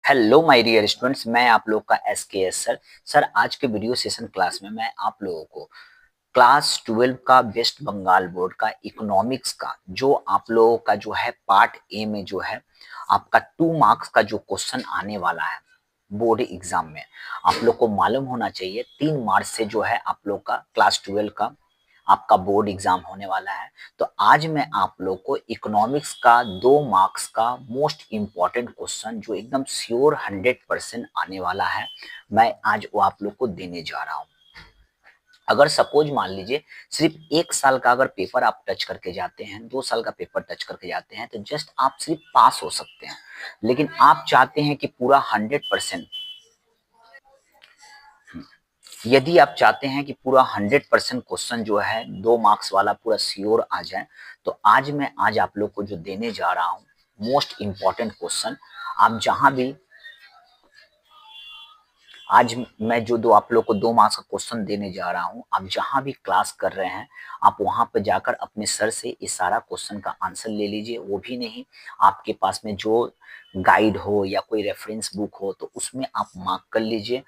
Hello my dear students, मैं आप लोग का एस सर आज के वीडियो सेशन क्लास में मैं आप लोगों को क्लास 12 का वेस्ट बंगाल बोर्ड का इकोनॉमिक्स का जो आप लोगों का जो है पार्ट ए में जो है आपका 2 मार्क्स का जो क्वेश्चन आने वाला है बोर्ड एग्जाम में, आप लोग को मालूम होना चाहिए 3 मार्च से जो है आप लोग का क्लास 12 का आपका बोर्ड एग्जाम होने वाला है। तो आज मैं आप लोग को इकोनॉमिक्स का 2 मार्क्स का मोस्ट इम्पॉर्टेंट क्वेश्चन जो एकदम श्योर 100% आने वाला है, मैं आज वो आप लोग को देने जा रहा हूँ। अगर सपोज मान लीजिए सिर्फ 1 साल का अगर पेपर आप टच करके जाते हैं, 2 साल का पेपर टच करके जाते हैं तो जस्ट आप सिर्फ पास हो सकते हैं, लेकिन आप चाहते हैं कि पूरा 100%, यदि आप चाहते हैं कि पूरा 100% क्वेश्चन जो है 2 मार्क्स वाला पूरा श्योर आ जाए, तो आज आप लोग को जो देने जा रहा हूँ मोस्ट इम्पॉर्टेंट क्वेश्चन, आप जहां भी आज मैं जो दो आप लोग को 2 मार्क्स का क्वेश्चन देने जा रहा हूँ, आप जहां भी क्लास कर रहे हैं आप वहां पर जाकर अपने सर से इस सारा क्वेश्चन का आंसर ले लीजिए। वो भी नहीं, आपके पास में जो गाइड हो या कोई रेफरेंस बुक हो तो उसमें आप मार्क कर लीजिए,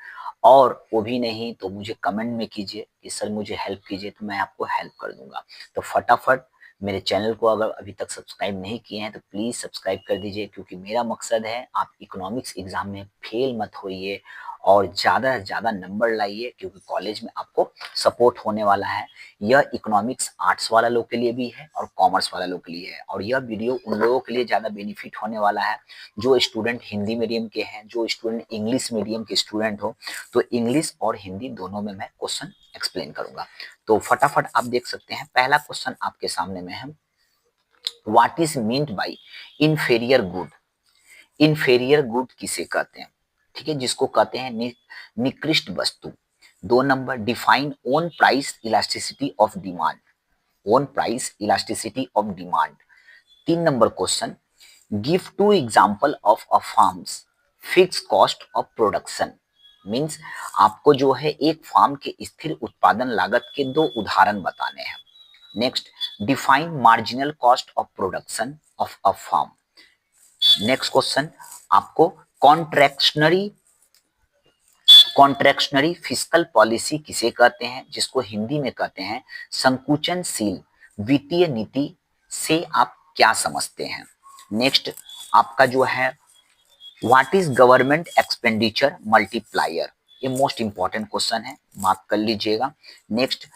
और वो भी नहीं तो मुझे कमेंट में कीजिए कि सर मुझे हेल्प कीजिए, तो मैं आपको हेल्प कर दूंगा। तो फटाफट मेरे चैनल को अगर अभी तक सब्सक्राइब नहीं किए हैं तो प्लीज़ सब्सक्राइब कर दीजिए, क्योंकि मेरा मकसद है आप इकोनॉमिक्स एग्जाम में फेल मत होइए और ज़्यादा से ज़्यादा नंबर लाइए, क्योंकि कॉलेज में आपको सपोर्ट होने वाला है। यह इकोनॉमिक्स आर्ट्स वाला लोग के लिए भी है और कॉमर्स वाला लोग के लिए है, और यह वीडियो उन लोगों के लिए ज़्यादा बेनिफिट होने वाला है जो स्टूडेंट हिंदी मीडियम के हैं, जो स्टूडेंट इंग्लिश मीडियम के स्टूडेंट हो। तो इंग्लिश और हिंदी दोनों में मैं क्वेश्चन एक्सप्लेन करूंगा। तो फटाफट आप देख सकते हैं, पहला क्वेश्चन आपके सामने में है, what is meant by inferior good. Inferior good किसे कहते हैं? ठीक है, जिसको कहते हैं निकृष्ट वस्तु। 2 number, define own price elasticity of demand. Own price elasticity of demand. 3 number question, give 2 example of a farms fix cost of production. Means आपको जो है एक फार्म के स्थिर उत्पादन लागत के 2 उदाहरण बताने हैं। Next, define marginal cost of production of a firm. Next question, आपको कॉन्ट्रैक्शनरी कॉन्ट्रैक्शनरी फिस्कल पॉलिसी किसे कहते हैं, जिसको हिंदी में कहते हैं संकुचनशील वित्तीय नीति, से आप क्या समझते हैं। नेक्स्ट आपका जो है what is government expenditure multiplier. ये मोस्ट इंपॉर्टेंट क्वेश्चन है, मार्क कर लीजिएगा। नेक्स्ट,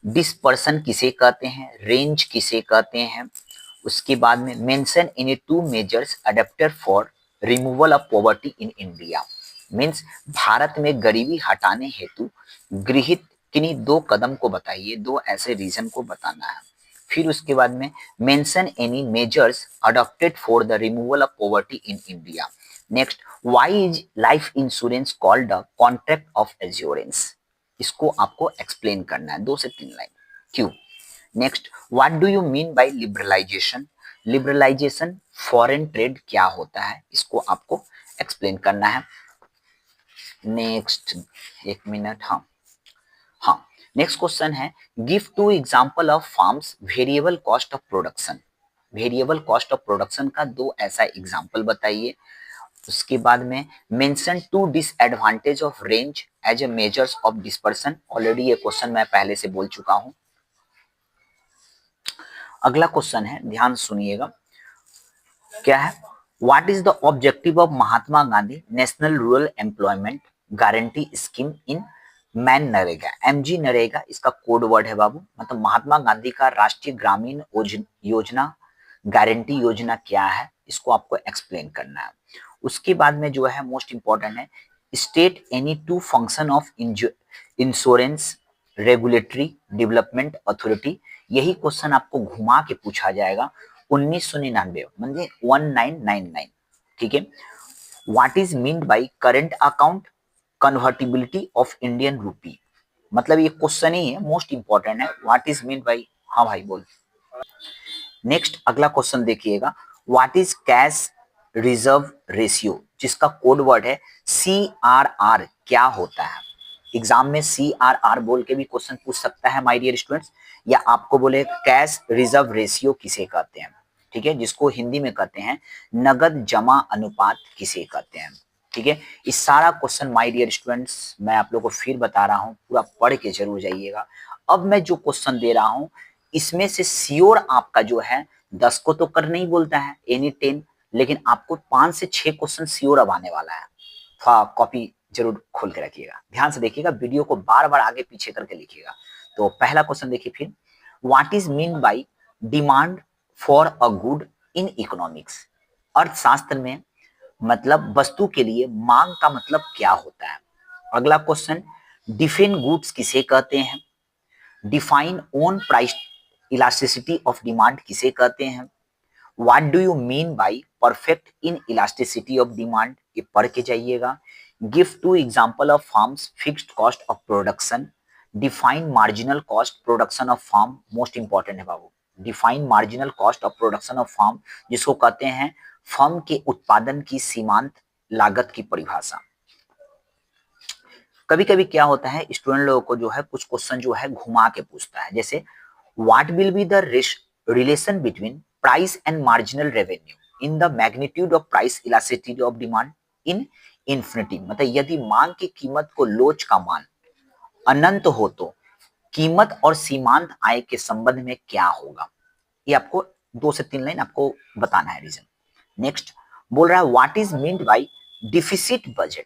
डिस्पर्सन किसे कहते हैं, रेंज किसे कहते हैं। उसके बाद में mention any 2 measures adapted for removal of poverty in India. Means Bharat में गरीबी हटाने हेतु गृहीत किन्हीं 2 कदम को बताइए, 2 ऐसे रीजन को बताना है। फिर उसके बाद में mention any measures adopted for the removal of poverty in India. Next, why is life insurance called a contract of assurance. इसको आपको एक्सप्लेन करना है, 2 से 3 लाइन। क्यों। Next, what do you mean by liberalisation. Liberalisation foreign trade क्या होता है, इसको आपको एक्सप्लेन करना है। नेक्स्ट, 1 मिनट, हाँ, नेक्स्ट क्वेश्चन है, give 2 example of firms variable cost of production. Variable cost of production का 2 ऐसा एग्जाम्पल बताइए। उसके बाद में mention 2 disadvantage of range as a measures of dispersion. Already ये क्वेश्चन मैं पहले से बोल चुका हूं। अगला क्वेश्चन है, ध्यान सुनिएगा, क्या है, what is the objective of Mahatma Gandhi national rural employment guarantee scheme in man NREGA. MG NREGA इसका कोड वर्ड है बाबू, मतलब महात्मा गांधी का राष्ट्रीय ग्रामीण योजना गारंटी योजना क्या है, इसको आपको एक्सप्लेन करना है। उसके बाद में जो है मोस्ट इंपॉर्टेंट है, state any 2 function of insurance regulatory development authority. यही क्वेश्चन आपको घुमा के पूछा जाएगा 1999 म्हणजे 1999। ठीक है, what is meant by current account convertibility of Indian rupee. मतलब ये क्वेश्चन ही है, मोस्ट इंपॉर्टेंट है, व्हाट इज मीन्ड बाई। हाँ भाई बोल। नेक्स्ट अगला क्वेश्चन देखिएगा, what is cash reserve ratio, जिसका कोड वर्ड है CRR, क्या होता है। एग्जाम में CRR बोल के भी क्वेश्चन पूछ सकता है माय डियर स्टूडेंट्स, या आपको बोले कैश रिजर्व रेशियो किसे कहते हैं। ठीक है, जिसको हिंदी में कहते हैं नगद जमा अनुपात किसे कहते हैं। ठीक है। इस सारा क्वेश्चन माय डियर स्टूडेंट्स मैं आप लोगों को फिर बता रहा हूँ, पूरा पढ़ के जरूर जाइएगा। अब मैं जो क्वेश्चन दे रहा हूँ इसमें से श्योर आपका जो है 10 को तो कर नहीं बोलता है एनी 10, लेकिन आपको 5 से 6 क्वेश्चन श्योर अब आने वाला है। कॉपी जरूर खोल के रखिएगा, ध्यान से देखिएगा, वीडियो को बार बार आगे पीछे करके लिखिएगा। तो पहला क्वेश्चन देखिए फिर, what is mean by demand for a good in economics. अर्थशास्त्र में मतलब वस्तु के लिए मांग का मतलब क्या होता है। अगला क्वेश्चन, डिफाइन गुड्स किसे कहते हैं। Define own price elasticity of demand किसे कहते हैं। What do you mean by perfect inelasticity of demand, ये पढ़ के जाइएगा। Give two example of firms fixed cost of production. Define marginal cost production of firm, most important है बाबू। Define marginal cost of production of firm, जिसको कहते हैं firm के उत्पादन की सीमांत लागत की परिभाषा। कभी कभी क्या होता है स्टूडेंट लोगों को जो है कुछ क्वेश्चन जो है घुमा के पूछता है, जैसे what will be the relation between price and marginal revenue in the magnitude of price elasticity of demand in infinity. मतलब यदि मांग की कीमत को लोच का मान अनंत हो तो कीमत और सीमांत आय के संबंध में क्या होगा। ये आपको 2 से 3 लाइन आपको बताना है रीजन। नेक्स्ट बोल रहा है what is meant by deficit budget.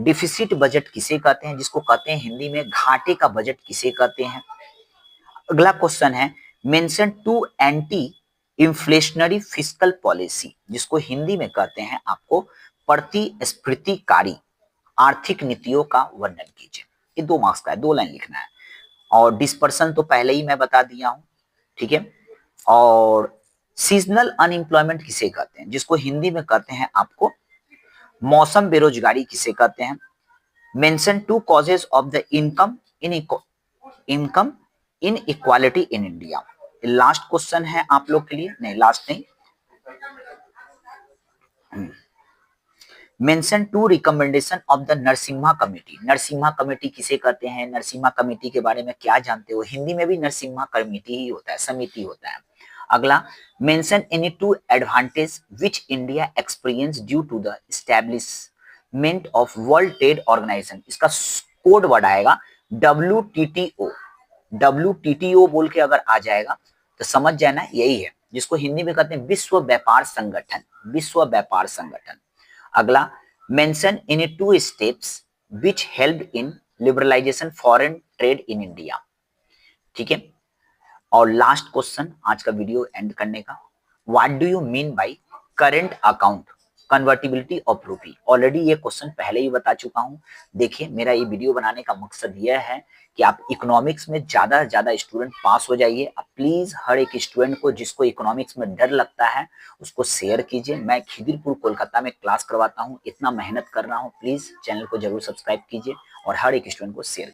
Deficit budget किसे कहते हैं, जिसको कहते हैं हिंदी में घाटे का बजट किसे कहते हैं। अगला क्वेश्चन है mention two anti inflationary fiscal policy, जिसको हिंदी में कहते हैं आपको प्रतिस्फीतिकारी आर्थिक नीतियों का वर्णन कीजिए। ये 2 मार्क्स का है, 2 लाइन लिखना है। और डिस्पर्सन तो पहले ही मैं बता दिया हूं, ठीक है। और सीजनल अनएम्प्लॉयमेंट किसे कहते हैं, जिसको हिंदी में कहते हैं आपको मौसम बेरोजगारी किसे कहते हैं। Mention 2 causes of the income in equality in India. Last question है आप लोग के लिए, नहीं लास्ट नहीं, mention 2 recommendation of the Narasimha committee. Narasimha committee किसे कहते हैं, नरसिम्हा कमेटी के बारे में क्या जानते हो। हिंदी में भी नरसिम्हा कमेटी ही होता है, समिति होता है। अगला mention any 2 advantage which India experience due to the establishment of world trade organisation. इसका कोड वर्ड आएगा WTTO। WTTO बोल के अगर आ जाएगा तो समझ जाना यही है, जिसको हिंदी में कहते हैं विश्व व्यापार संगठन, विश्व व्यापार संगठन। अगला mention any 2 steps which help in liberalisation foreign trade in India, ठीक है। और लास्ट क्वेश्चन आज का वीडियो एंड करने का, what do you mean by current account convertibility of रूपी। ऑलरेडी ये क्वेश्चन पहले ही बता चुका हूं। देखिए मेरा ये वीडियो बनाने का मकसद यह है कि आप इकोनॉमिक्स में ज्यादा से ज्यादा स्टूडेंट पास हो जाइए। आप प्लीज हर एक स्टूडेंट को जिसको इकोनॉमिक्स में डर लगता है उसको शेयर कीजिए। मैं खिदिरपुर कोलकाता में क्लास करवाता हूँ, इतना मेहनत कर रहा हूँ, प्लीज चैनल को जरूर सब्सक्राइब कीजिए और हर एक स्टूडेंट को शेयर